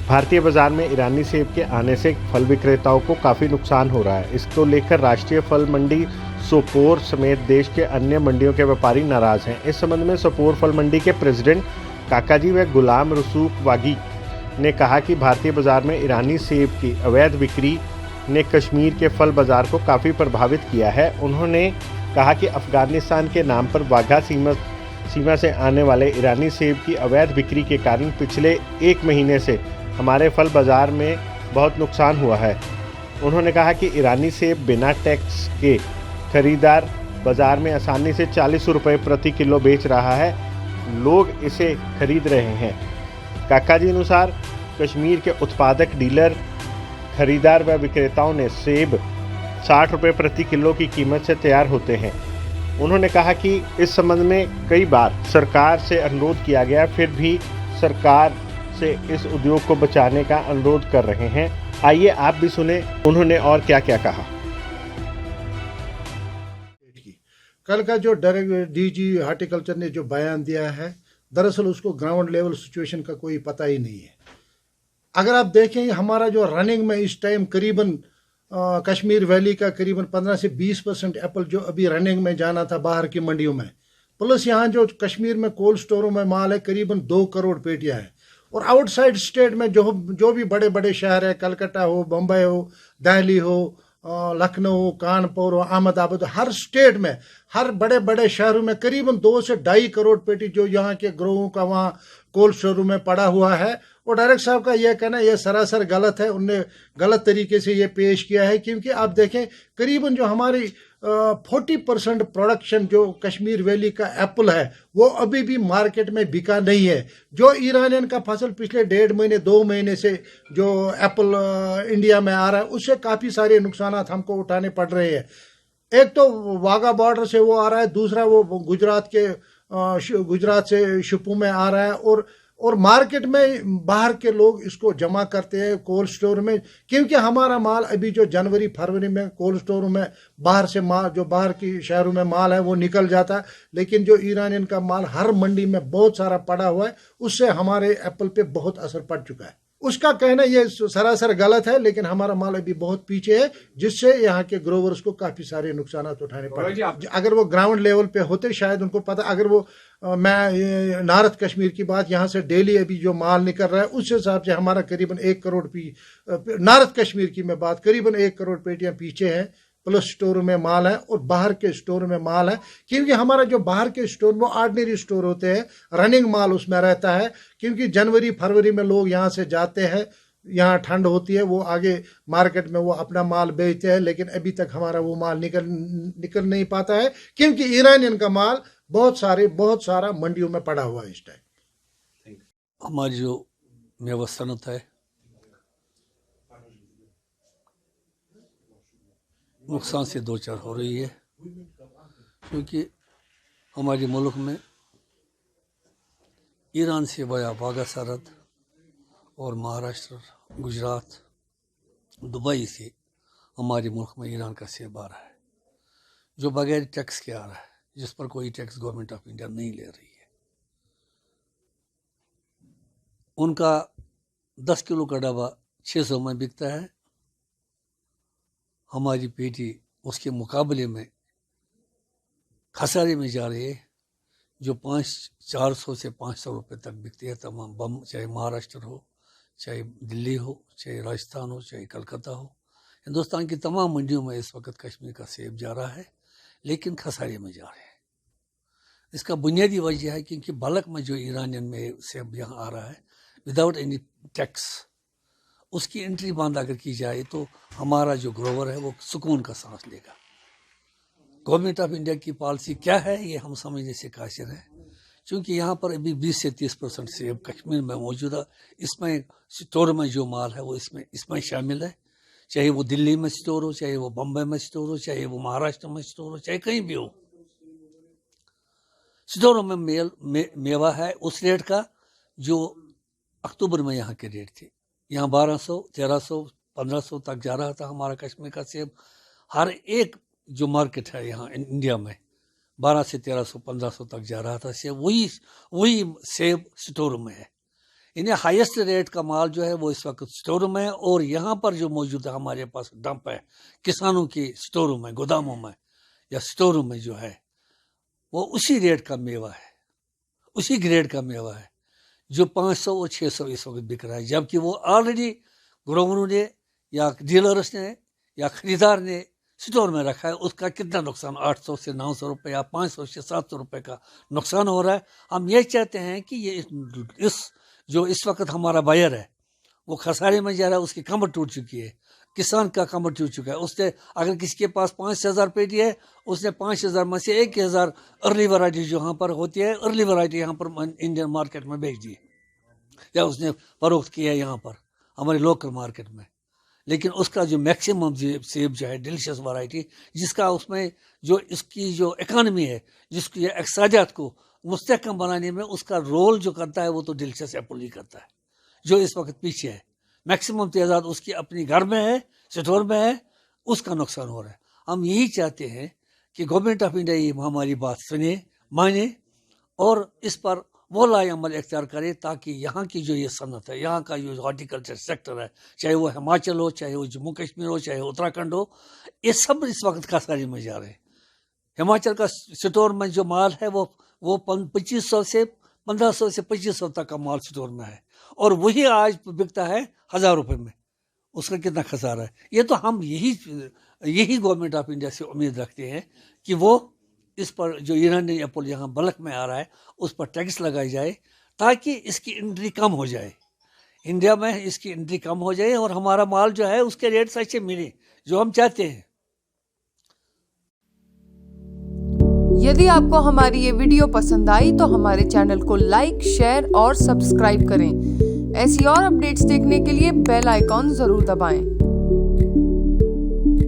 भारतीय बाजार में ईरानी सेब के आने से फल विक्रेताओं को काफ़ी नुकसान हो रहा है। इसको लेकर राष्ट्रीय फल मंडी सोपोर समेत देश के अन्य मंडियों के व्यापारी नाराज हैं। इस संबंध में सोपोर फल मंडी के प्रेसिडेंट काकाजी व गुलाम रसूख वागी ने कहा कि भारतीय बाजार में ईरानी सेब की अवैध बिक्री ने कश्मीर के फल बाजार को काफ़ी प्रभावित किया है। उन्होंने कहा कि अफगानिस्तान के नाम पर वाघा सीमा से आने वाले ईरानी सेब की अवैध बिक्री के कारण पिछले 1 महीने से हमारे फल बाज़ार में बहुत नुकसान हुआ है। उन्होंने कहा कि ईरानी सेब बिना टैक्स के खरीदार बाज़ार में आसानी से 40 रुपये प्रति किलो बेच रहा है। लोग इसे खरीद रहे हैं। काका जी अनुसार कश्मीर के उत्पादक, डीलर, खरीदार व विक्रेताओं ने सेब 60 रुपये प्रति किलो की कीमत से तैयार होते हैं। उन्होंने कहा कि इस संबंध में कई बार सरकार से अनुरोध किया गया, फिर भी सरकार से इस उद्योग को बचाने का अनुरोध कर रहे हैं। आइए आप भी सुने उन्होंने और क्या क्या कहा। कल का जो डायरेक्टर डीजी हार्टिकल्चर ने जो बयान दिया है, दरअसल उसको ग्राउंड लेवल सिचुएशन का कोई पता ही नहीं है। अगर आप देखें हमारा जो रनिंग में इस टाइम करीबन कश्मीर वैली का करीबन 15 से 20% एप्पल जो अभी रनिंग में जाना था बाहर की मंडियों में, प्लस यहाँ जो कश्मीर में कोल्ड स्टोरों में माल है करीबन 2 करोड़ पेटियाँ हैं। और आउटसाइड स्टेट में जो भी बड़े बड़े शहर है, कलकत्ता हो, बम्बई हो, दिल्ली हो, लखनऊ, कानपुर हो, अहमदाबाद, हर स्टेट में, हर बड़े बड़े शहरों में करीबन 2 से 2.5 करोड़ पेटी जो यहाँ के ग्रोहों का वहाँ कोल्ड स्टोरों में पड़ा हुआ है। और डायरेक्टर साहब का यह कहना यह सरासर गलत है। उनने गलत तरीके से ये पेश किया है, क्योंकि आप देखें करीबन जो हमारी 40% प्रोडक्शन जो कश्मीर वैली का एप्पल है वो अभी भी मार्केट में बिका नहीं है। जो ईरानियन का फसल पिछले 1.5 महीने 2 महीने से जो एप्पल इंडिया में आ रहा है उससे काफ़ी सारे नुकसान हमको उठाने पड़ रहे हैं। एक तो वाघा बॉर्डर से वो आ रहा है, दूसरा वो गुजरात से शिपू में आ रहा है, और मार्केट में बाहर के लोग इसको जमा करते हैं कोल्ड स्टोर में, क्योंकि हमारा माल अभी जो जनवरी फरवरी में कोल्ड स्टोर में बाहर से माल जो बाहर की शहरों में माल है वो निकल जाता है, लेकिन जो ईरानियन का माल हर मंडी में बहुत सारा पड़ा हुआ है, उससे हमारे एप्पल पे बहुत असर पड़ चुका है। उसका कहना ये सरासर गलत है, लेकिन हमारा माल अभी बहुत पीछे है, जिससे यहाँ के ग्रोवर्स को काफी सारे नुकसान उठाने पड़े। अगर वो ग्राउंड लेवल पे होते शायद उनको पता। अगर वो मैं नॉर्थ कश्मीर की बात, यहाँ से डेली अभी जो माल निकल रहा है उस हिसाब से हमारा करीबन 1 करोड़ नॉर्थ कश्मीर की मैं बात करीबन 1 करोड़ पेटियां पीछे हैं, प्लस स्टोर में माल है और बाहर के स्टोर में माल है। क्योंकि हमारा जो बाहर के स्टोर वो ऑर्डिनरी स्टोर होते हैं, रनिंग माल उसमें रहता है, क्योंकि जनवरी फरवरी में लोग यहाँ से जाते हैं, यहाँ ठंड होती है, वो आगे मार्केट में वो अपना माल बेचते हैं, लेकिन अभी तक हमारा वो माल निकल नहीं पाता है, क्योंकि ईरानियन का माल बहुत सारा मंडियों में पड़ा हुआ है इस टाइम। हमारी जो मेवा सनत है नुकसान से 2-4 हो रही है, क्योंकि हमारे मुल्क में ईरान से बया वाघा सरहद और महाराष्ट्र, गुजरात, दुबई से हमारे मुल्क में ईरान का सेब आ रहा है, जो बगैर टैक्स के आ रहा है, जिस पर कोई टैक्स गवर्नमेंट ऑफ इंडिया नहीं ले रही है। उनका 10 किलो का डब्बा 600 में बिकता है, हमारी पेटी उसके मुकाबले में खसारे में जा रही है, जो 400 से 500 रुपये तक बिकती है तमाम, चाहे महाराष्ट्र हो, चाहे दिल्ली हो, चाहे राजस्थान हो, चाहे कलकत्ता हो। हिंदुस्तान की तमाम मंडियों में इस वक्त कश्मीर का सेब जा रहा है, लेकिन खसारे में जा रहे हैं। इसका बुनियादी वजह है क्योंकि बल्क में जो ईरानियन में सेब यहाँ आ रहा है विदाउट एनी टैक्स, उसकी एंट्री बंद अगर की जाए तो हमारा जो ग्रोवर है वो सुकून का सांस लेगा। गवर्नमेंट ऑफ इंडिया की पॉलिसी क्या है ये हम समझने से कासिर है, क्योंकि यहाँ पर अभी 20 से 30% सेब कश्मीर में मौजूद है। इसमें स्टोर में जो माल है वो इसमें शामिल है, चाहे वो दिल्ली में स्टोर हो, चाहे वो बम्बई में स्टोर हो, चाहे वो महाराष्ट्र में स्टोर हो, चाहे कहीं भी हो। स्टोरों में मेवा है उस रेट का जो अक्टूबर में यहाँ के रेट थे। यहाँ 1200, 1300, 1500 तक जा रहा था हमारा कश्मीर का सेब। हर एक जो मार्केट है यहाँ इंडिया में 12 से 1300, 1500 तक जा रहा था सेब। वही सेब स्टोर में है। इन्हें हाईएस्ट रेट का माल जो है वो इस वक्त स्टोरों में है, और यहाँ पर जो मौजूद है हमारे पास डंप है किसानों की स्टोरों में, गोदामों में या स्टोरों में जो है वो उसी रेट का मेवा है, उसी ग्रेड का मेवा है जो 500 और 600 इस वक्त बिक रहा है, जबकि वो ऑलरेडी ग्रोवरों ने या डीलर्स ने या खरीदार ने स्टोर में रखा है। उसका कितना नुकसान, 800 से 900 रुपये या 500 से 700 रुपये का नुकसान हो रहा है। हम ये चाहते हैं कि ये इस जो इस वक्त हमारा बायर है वो खसारे में जा रहा है, उसकी कमर टूट चुकी है, किसान का कमर टूट चुका है। उसने अगर किसी के पास 5000 पेटी है, उसने 5000 में से 1000 अर्ली वैरायटी जो यहाँ पर होती है, अर्ली वैरायटी यहाँ पर इंडियन मार्केट में बेच दी या उसने फरोख्त किया है यहाँ पर हमारे लोकल मार्केट में। लेकिन उसका जो मैक्सिमम सेब जो है डिलीशियस वैरायटी, जिसका उसमें जो इसकी जो इकानमी है, जिसकी इक़्तिसादियत को मुस्तहकम बनाने में उसका रोल जो करता है वो तो डिलीशियस एप्पल ही करता है, जो इस वक्त पीछे है। मैक्सिमम तादाद उसकी अपनी घर में है, स्टोर में है, उसका नुकसान हो रहा है। हम यही चाहते हैं कि गवर्नमेंट ऑफ इंडिया ये हमारी बात सुने, माने और इस पर वो लाए अमल इख्तियार करे, ताकि यहाँ की जो ये सनत है, यहाँ का जो हॉर्टिकल्चर सेक्टर है, चाहे वो हिमाचल हो, चाहे वो जम्मू कश्मीर हो, चाहे उत्तराखंड हो, ये सब इस वक्त खसारी में जा रहे हैं। हिमाचल का स्टोर में जो माल है वो 2500 से 1500 से 2500 तक का माल स्टोर में है, और वही आज बिकता है 1000 रुपये में। उसका कितना खसारा है। ये तो हम यही गवर्नमेंट ऑफ इंडिया से उम्मीद रखते हैं कि वो इस पर जो ईरानी एप्पल यहाँ बल्क में आ रहा है उस पर टैक्स लगाई जाए, ताकि इसकी एंट्री कम हो जाए, इंडिया में इसकी एंट्री कम हो जाए और हमारा माल जो है उसके रेट अच्छे मिले जो हम चाहते हैं। यदि आपको हमारी ये वीडियो पसंद आई तो हमारे चैनल को लाइक, शेयर और सब्सक्राइब करें। ऐसी और अपडेट्स देखने के लिए बेल आइकॉन जरूर दबाएं।